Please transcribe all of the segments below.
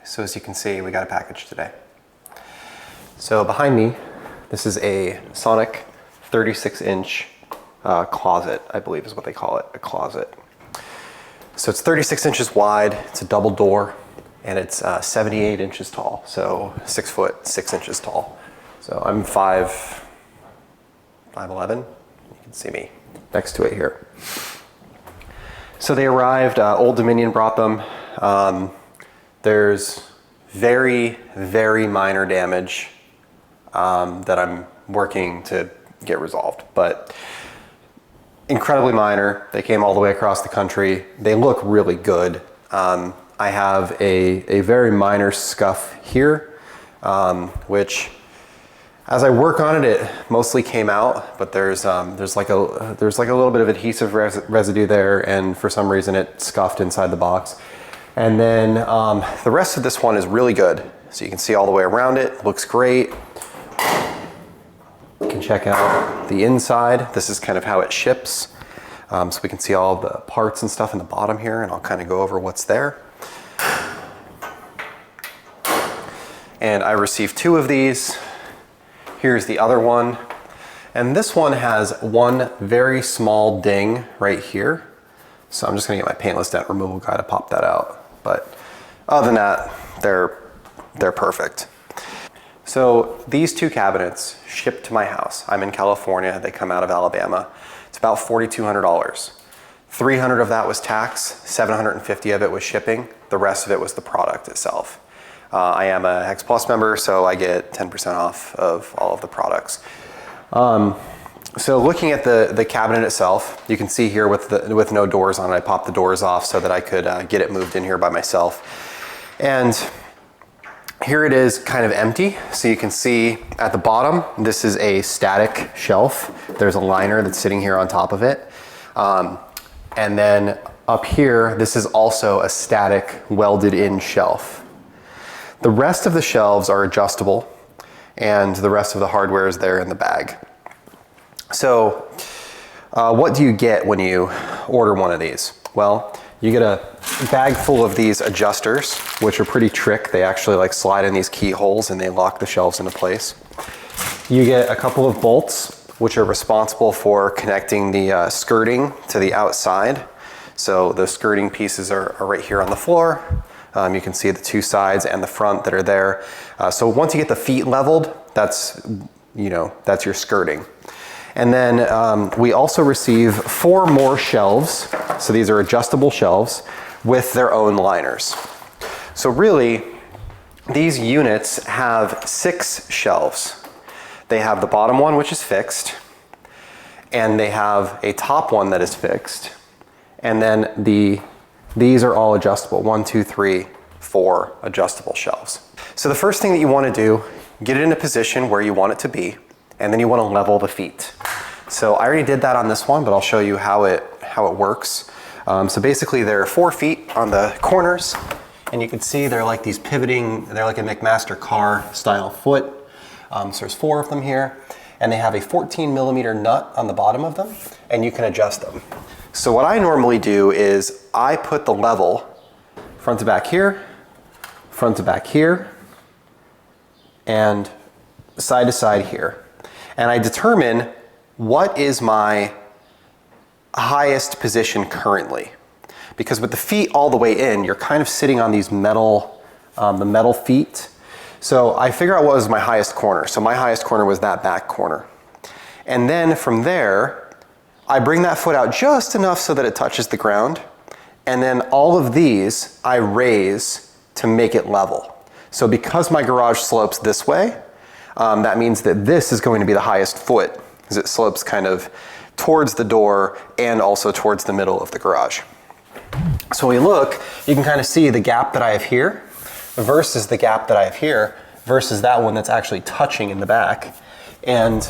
So as you can see, we got a package today. So behind me, this is a Sonic 36-inch closet, I believe is what they call it, a closet. So it's 36 inches wide, it's a double door, and it's 78 inches tall, so 6 foot 6 inches tall. So I'm 5'11", you can see me next to it here. So they arrived, Old Dominion brought them. There's very, very minor damage that I'm working to get resolved, but incredibly minor. They came all the way across the country. They look really good. I have a very minor scuff here, which as I work on it, it mostly came out, but there's like a little bit of adhesive residue there, and for some reason it scuffed inside the box. And then the rest of this one is really good. So you can see all the way around it, looks great. You can check out the inside. This is kind of how it ships. So we can see all the parts and stuff in the bottom here, and I'll kind of go over what's there. And I received 2 of these. Here's the other one. And this one has one very small ding right here. So I'm just gonna get my paintless dent removal guy to pop that out. But other than that, they're perfect. So these 2 cabinets shipped to my house. I'm in California, they come out of Alabama. It's about $4,200. $300 of that was tax, $750 of it was shipping, the rest of it was the product itself. I am a Hex Plus member, so I get 10% off of all of the products. So looking at the cabinet itself, you can see here with no doors on it, I popped the doors off so that I could get it moved in here by myself. And here it is kind of empty. So you can see at the bottom, this is a static shelf. There's a liner that's sitting here on top of it. And then up here, this is also a static welded in shelf. The rest of the shelves are adjustable, and the rest of the hardware is there in the bag. So what do you get when you order one of these? Well, you get a bag full of these adjusters, which are pretty trick. They actually like slide in these keyholes and they lock the shelves into place. You get a couple of bolts, which are responsible for connecting the skirting to the outside. So the skirting pieces are right here on the floor. You can see the 2 sides and the front that are there. So once you get the feet leveled, that's your skirting. And then we also receive 4 more shelves. So these are adjustable shelves with their own liners. So really, these units have 6 shelves. They have the bottom one, which is fixed, and they have a top one that is fixed. And then these are all adjustable, 1, 2, 3, 4 adjustable shelves. So the first thing that you want to do, get it in a position where you want it to be, and then you want to level the feet. So I already did that on this one, but I'll show you how it works. So basically there are 4 feet on the corners, and you can see they're like these pivoting, they're like a McMaster car style foot. So there's 4 of them here, and they have a 14mm nut on the bottom of them, and you can adjust them. So what I normally do is I put the level front to back here, front to back here, and side to side here. And I determine what is my highest position currently. Because with the feet all the way in, you're kind of sitting on these metal, the metal feet. So I figure out what was my highest corner. So my highest corner was that back corner. And then from there, I bring that foot out just enough so that it touches the ground. And then all of these I raise to make it level. So because my garage slopes this way, that means that this is going to be the highest foot, because it slopes kind of towards the door and also towards the middle of the garage. So when we look, you can kind of see the gap that I have here versus the gap that I have here versus that one that's actually touching in the back. And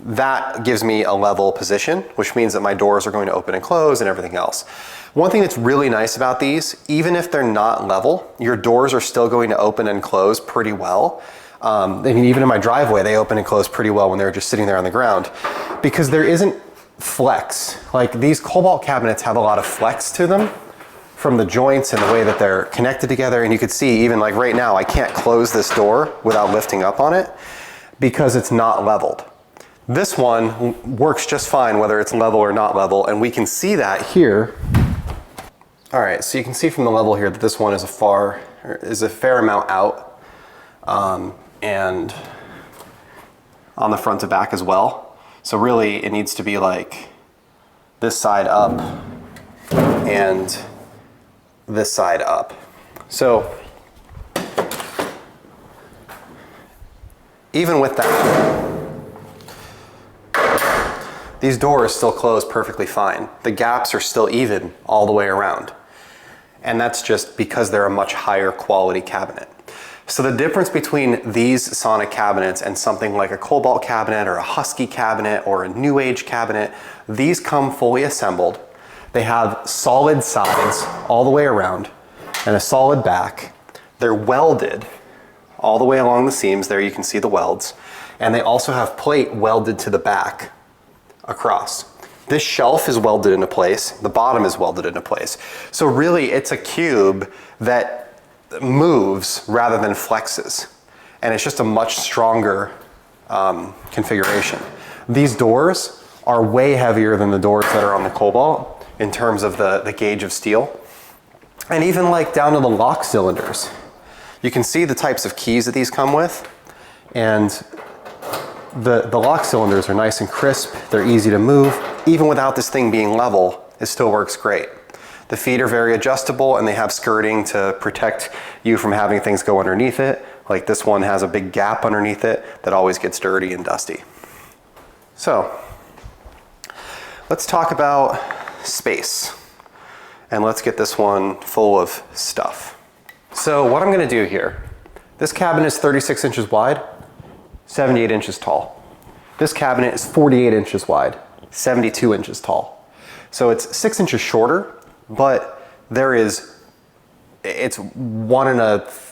that gives me a level position, which means that my doors are going to open and close and everything else. One thing that's really nice about these, even if they're not level, your doors are still going to open and close pretty well. I mean, even in my driveway, they open and close pretty well when they're just sitting there on the ground, because there isn't flex. Like these Cobalt cabinets have a lot of flex to them from the joints and the way that they're connected together. And you can see even like right now, I can't close this door without lifting up on it because it's not leveled. This one works just fine whether it's level or not level, and we can see that here. All right, so you can see from the level here that this one is a fair amount out, and on the front to back as well. So really it needs to be like this side up and this side up. So even with that, these doors still close perfectly fine. The gaps are still even all the way around. And that's just because they're a much higher quality cabinet. So the difference between these Sonic cabinets and something like a Cobalt cabinet or a Husky cabinet or a New Age cabinet, these come fully assembled. They have solid sides all the way around and a solid back. They're welded all the way along the seams. There you can see the welds. And they also have plate welded to the back across. This shelf is welded into place. The bottom is welded into place. So really it's a cube that moves rather than flexes. And it's just a much stronger configuration. These doors are way heavier than the doors that are on the Cobalt in terms of the gauge of steel. And even like down to the lock cylinders. You can see the types of keys that these come with. And the lock cylinders are nice and crisp. They're easy to move. Even without this thing being level, it still works great. The feet are very adjustable and they have skirting to protect you from having things go underneath it. Like this one has a big gap underneath it that always gets dirty and dusty. So let's talk about space. And let's get this one full of stuff. So what I'm gonna do here, this cabinet is 36 inches wide, 78 inches tall. This cabinet is 48 inches wide, 72 inches tall. So it's 6 inches shorter, but it's 1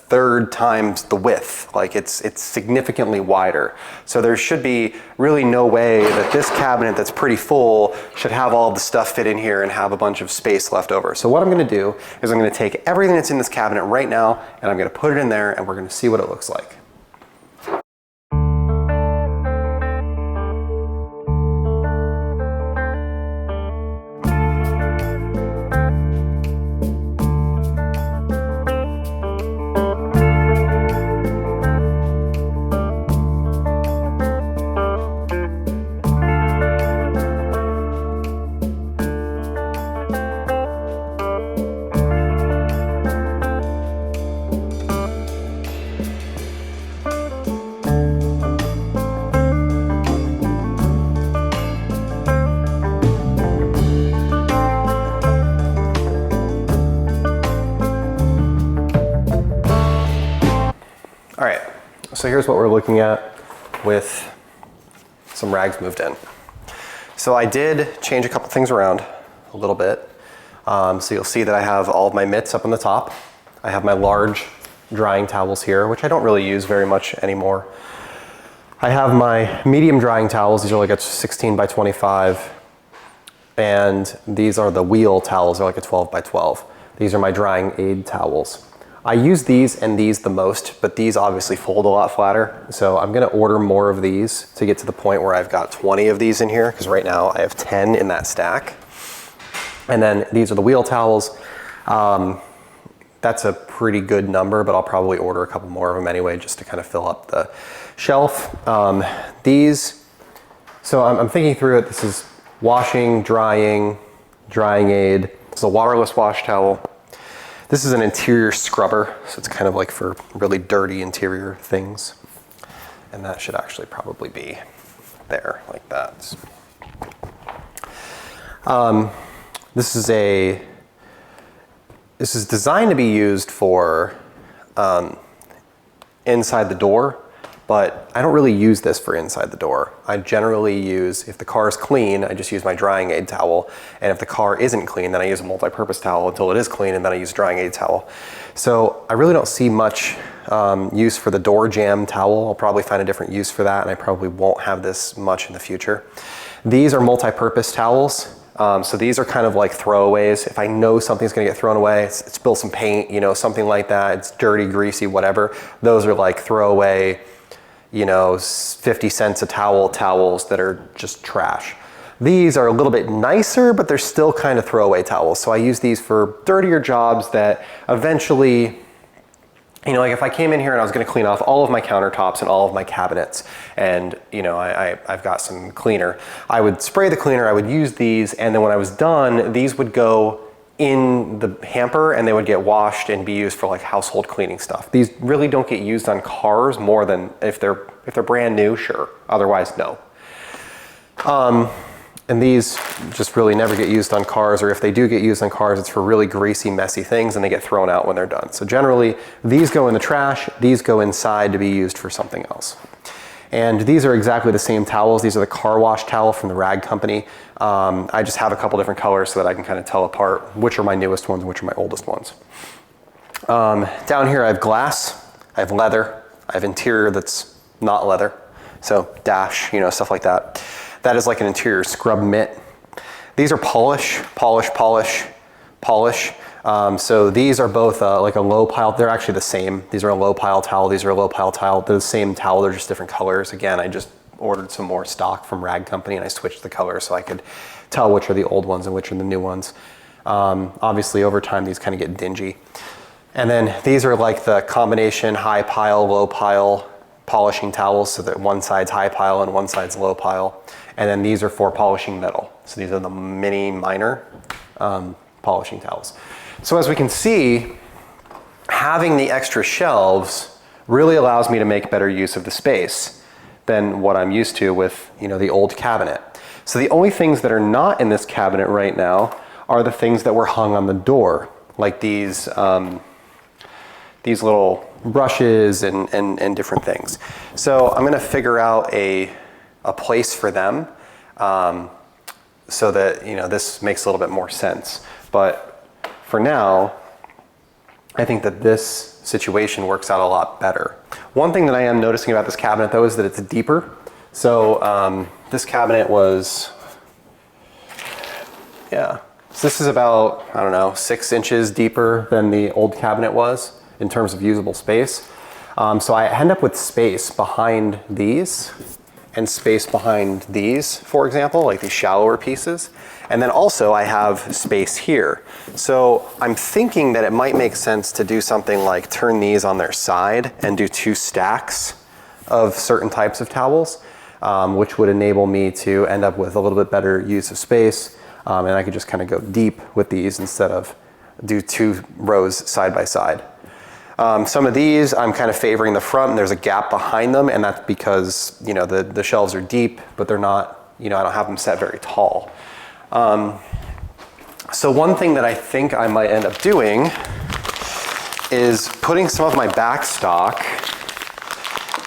1/3 times the width. Like it's significantly wider. So there should be really no way that this cabinet that's pretty full should have all the stuff fit in here and have a bunch of space left over. So what I'm gonna do is I'm gonna take everything that's in this cabinet right now and I'm gonna put it in there and we're gonna see what it looks like. All right, so here's what we're looking at with some rags moved in. So I did change a couple things around a little bit. So you'll see that I have all of my mitts up on the top. I have my large drying towels here, which I don't really use very much anymore. I have my medium drying towels. These are like a 16 by 25. And these are the wheel towels. They're like a 12 by 12. These are my drying aid towels. I use these and these the most, but these obviously fold a lot flatter. So I'm gonna order more of these to get to the point where I've got 20 of these in here, because right now I have 10 in that stack. And then these are the wheel towels. That's a pretty good number, but I'll probably order a couple more of them anyway, just to kind of fill up the shelf. So I'm thinking through it. This is washing, drying aid. This is a waterless wash towel. This is an interior scrubber, so it's kind of like for really dirty interior things. And that should actually probably be there, like that. This is designed to be used for inside the door, but I don't really use this for inside the door. I generally use, if the car is clean, I just use my drying aid towel. And if the car isn't clean, then I use a multi-purpose towel until it is clean, and then I use drying aid towel. So I really don't see much use for the door jamb towel. I'll probably find a different use for that, and I probably won't have this much in the future. These are multi-purpose towels. So these are kind of like throwaways. If I know something's gonna get thrown away, it's spilled some paint, you know, something like that, it's dirty, greasy, whatever. Those are like throwaway, you know, 50 cents a towel towels that are just trash. These are a little bit nicer, but they're still kind of throwaway towels. So I use these for dirtier jobs that eventually, you know, like if I came in here and I was gonna clean off all of my countertops and all of my cabinets and, you know, I've got some cleaner, I would spray the cleaner, I would use these, and then when I was done, these would go in the hamper and they would get washed and be used for like household cleaning stuff. These really don't get used on cars more than if they're brand new, sure. Otherwise, no. And these just really never get used on cars, or if they do get used on cars, it's for really greasy, messy things and they get thrown out when they're done. So generally, these go in the trash, these go inside to be used for something else. And these are exactly the same towels. These are the car wash towel from the rag company. I just have a couple different colors so that I can kind of tell apart which are my newest ones and which are my oldest ones. Down here I have glass, I have leather, I have interior that's not leather. So dash, you know, stuff like that. That is like an interior scrub mitt. These are polish. So these are both like a low pile. They're actually the same. These are a low pile towel. These are a low pile towel. They're the same towel. They're just different colors. Again, I just ordered some more stock from Rag Company and I switched the colors so I could tell which are the old ones and which are the new ones. Obviously over time these kind of get dingy. And then these are like the combination high pile, low pile polishing towels, so that one side's high pile and one side's low pile. And then these are for polishing metal. So these are the mini minor polishing towels. So as we can see, having the extra shelves really allows me to make better use of the space than what I'm used to with, you know, the old cabinet. So the only things that are not in this cabinet right now are the things that were hung on the door, like these little brushes and different things. So I'm gonna figure out a place for them so that, you know, this makes a little bit more sense. But for now, I think that this situation works out a lot better. One thing that I am noticing about this cabinet though is that it's deeper. So this cabinet was, yeah. So this is about, I don't know, 6 inches deeper than the old cabinet was in terms of usable space. So I end up with space behind these and space behind these, for example, like these shallower pieces. And then also I have space here. So I'm thinking that it might make sense to do something like turn these on their side and do 2 stacks of certain types of towels, which would enable me to end up with a little bit better use of space. And I could just kind of go deep with these instead of do 2 rows side by side. Some of these I'm kind of favoring the front and there's a gap behind them, and that's because, you know, the shelves are deep, but they're not, you know, I don't have them set very tall. So one thing that I think I might end up doing is putting some of my back stock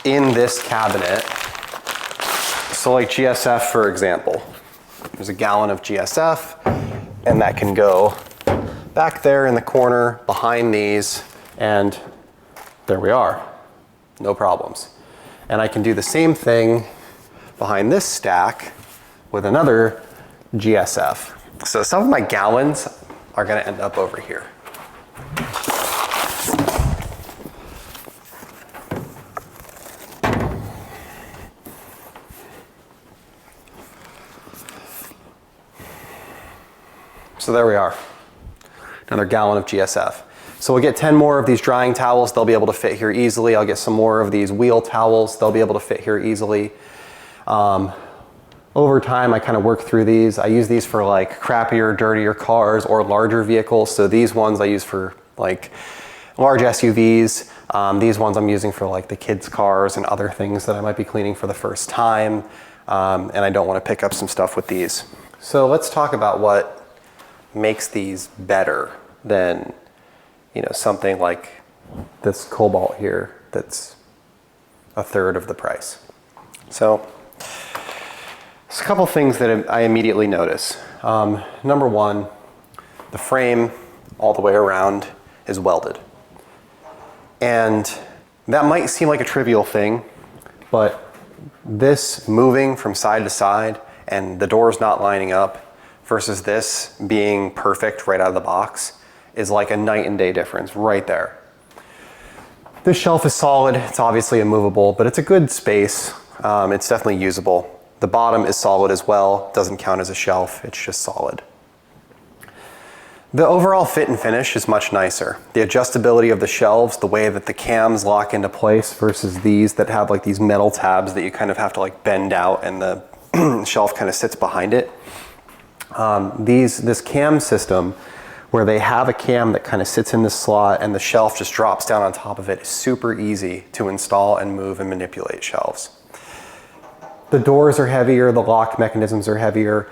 in this cabinet. So like GSF, for example, there's a gallon of GSF and that can go back there in the corner behind these. And there we are, no problems. And I can do the same thing behind this stack with another GSF. So some of my gallons are gonna end up over here. So there we are, another gallon of GSF. So we'll get 10 more of these drying towels. They'll be able to fit here easily. I'll get some more of these wheel towels. They'll be able to fit here easily. Over time, I kind of work through these. I use these for like crappier, dirtier cars or larger vehicles. So these ones I use for like large SUVs. These ones I'm using for like the kids' cars and other things that I might be cleaning for the first time. And I don't want to pick up some stuff with these. So let's talk about what makes these better than, you know, something like this Cobalt here that's a third of the price. So there's a couple things that I immediately notice. Number one, the frame all the way around is welded. And that might seem like a trivial thing, but this moving from side to side and the door's not lining up versus this being perfect right out of the box is like a night and day difference right there. This shelf is solid. It's obviously immovable, but it's a good space. It's definitely usable. The bottom is solid as well. Doesn't count as a shelf. It's just solid. The overall fit and finish is much nicer. The adjustability of the shelves, the way that the cams lock into place versus these that have like these metal tabs that you kind of have to like bend out and the shelf kind of sits behind it. This cam system where they have a cam that kind of sits in this slot and the shelf just drops down on top of it is super easy to install and move and manipulate shelves. The doors are heavier, the lock mechanisms are heavier.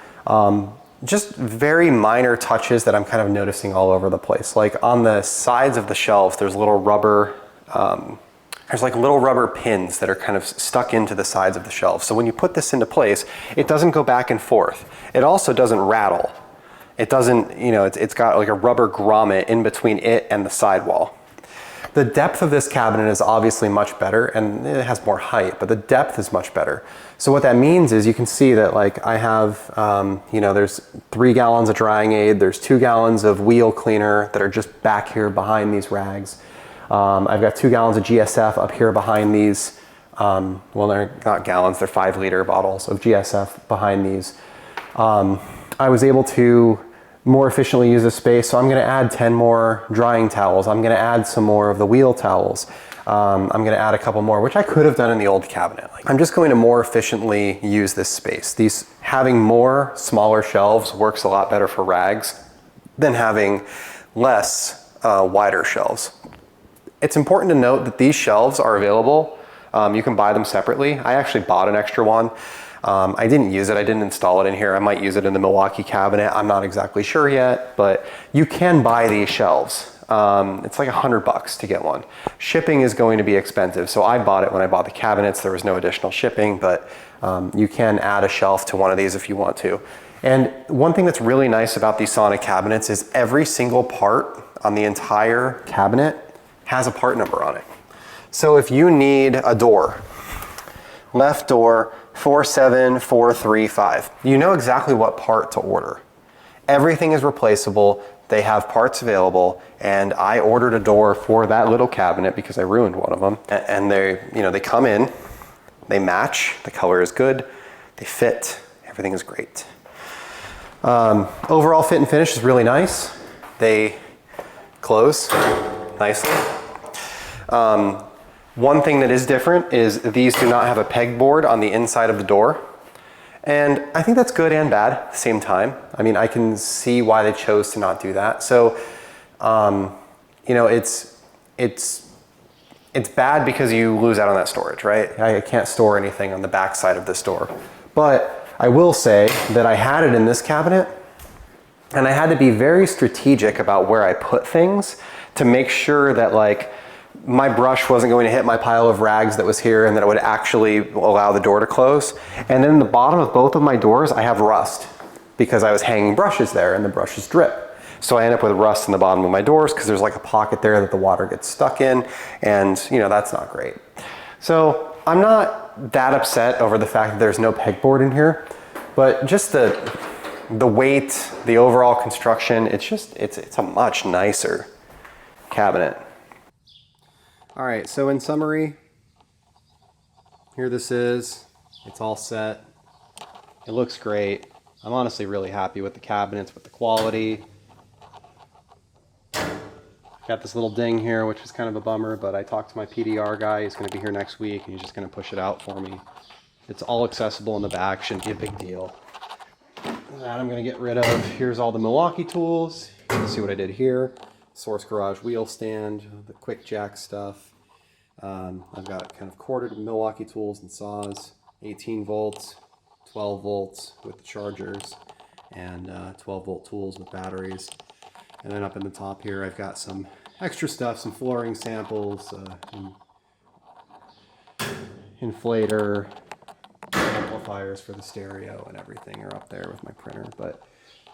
Just very minor touches that I'm kind of noticing all over the place. Like on the sides of the shelves, there's little rubber, there's like little rubber pins that are kind of stuck into the sides of the shelves. So when you put this into place, it doesn't go back and forth. It also doesn't rattle. It doesn't, you know, it's got like a rubber grommet in between it and the sidewall. The depth of this cabinet is obviously much better, and it has more height, but the depth is much better. So what that means is you can see that like I have, you know, there's 3 gallons of drying aid, there's 2 gallons of wheel cleaner that are just back here behind these rags. I've got 2 gallons of GSF up here behind these. Well, they're not gallons, they're 5-liter bottles of GSF behind these. I was able to more efficiently use the space, so I'm going to add 10 more drying towels. I'm going to add some more of the wheel towels. I'm going to add a couple more, which I could have done in the old cabinet. I'm just going to more efficiently use this space. Having more smaller shelves works a lot better for rags than having less wider shelves. It's important to note that these shelves are available. You can buy them separately. I actually bought an extra one. I didn't use it, I didn't install it in here. I might use it in the Milwaukee cabinet. I'm not exactly sure yet, but you can buy these shelves. It's like $100 to get one. Shipping is going to be expensive, so I bought it when I bought the cabinets. There was no additional shipping, but you can add a shelf to one of these if you want to. And one thing that's really nice about these Sonic cabinets is every single part on the entire cabinet has a part number on it. So if you need a door, left door, 47435. You know exactly what part to order. Everything is replaceable. They have parts available, and I ordered a door for that little cabinet because I ruined one of them. And they come in, they match, the color is good, they fit, everything is great. Overall fit and finish is really nice. They close nicely. One thing that is different is these do not have a pegboard on the inside of the door. And I think that's good and bad at the same time. I mean, I can see why they chose to not do that. So, you know, it's bad because you lose out on that storage, right? I can't store anything on the back side of this door. But I will say that I had it in this cabinet, and I had to be very strategic about where I put things to make sure that like, my brush wasn't going to hit my pile of rags that was here and that it would actually allow the door to close. And then the bottom of both of my doors, I have rust because I was hanging brushes there and the brushes drip. So I end up with rust in the bottom of my doors because there's like a pocket there that the water gets stuck in, and you know, that's not great. So I'm not that upset over the fact that there's no pegboard in here, but just the weight, the overall construction, it's a much nicer cabinet. All right, so in summary, here this is. It's all set. It looks great. I'm honestly really happy with the cabinets, with the quality. Got this little ding here, which is kind of a bummer, but I talked to my PDR guy. He's going to be here next week, and he's just going to push it out for me. It's all accessible in the back, shouldn't be a big deal. That I'm going to get rid of. Here's all the Milwaukee tools. You can see what I did here. Source Garage wheel stand, the quick jack stuff. I've got kind of corded Milwaukee tools and saws, 18 volts, 12 volts with the chargers, and 12 volt tools with batteries. And then up in the top here, I've got some extra stuff, some flooring samples, inflator, amplifiers for the stereo, and everything are up there with my printer. But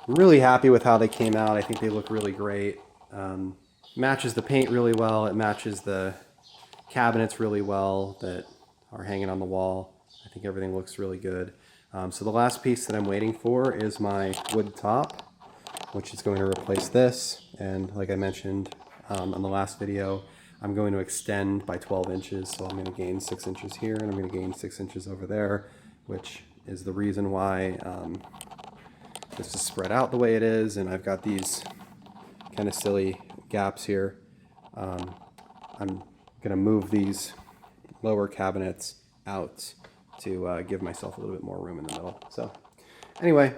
I'm really happy with how they came out. I think they look really great. Matches the paint really well. It matches the cabinets really well that are hanging on the wall. I think everything looks really good. So the last piece that I'm waiting for is my wood top, which is going to replace this. And like I mentioned on the last video, I'm going to extend by 12 inches. So I'm going to gain 6 inches here and I'm going to gain 6 inches over there, which is the reason why this is spread out the way it is. And I've got these kind of silly gaps here. I'm going to move these lower cabinets out to give myself a little bit more room in the middle. So anyway,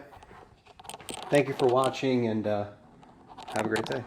thank you for watching and have a great day.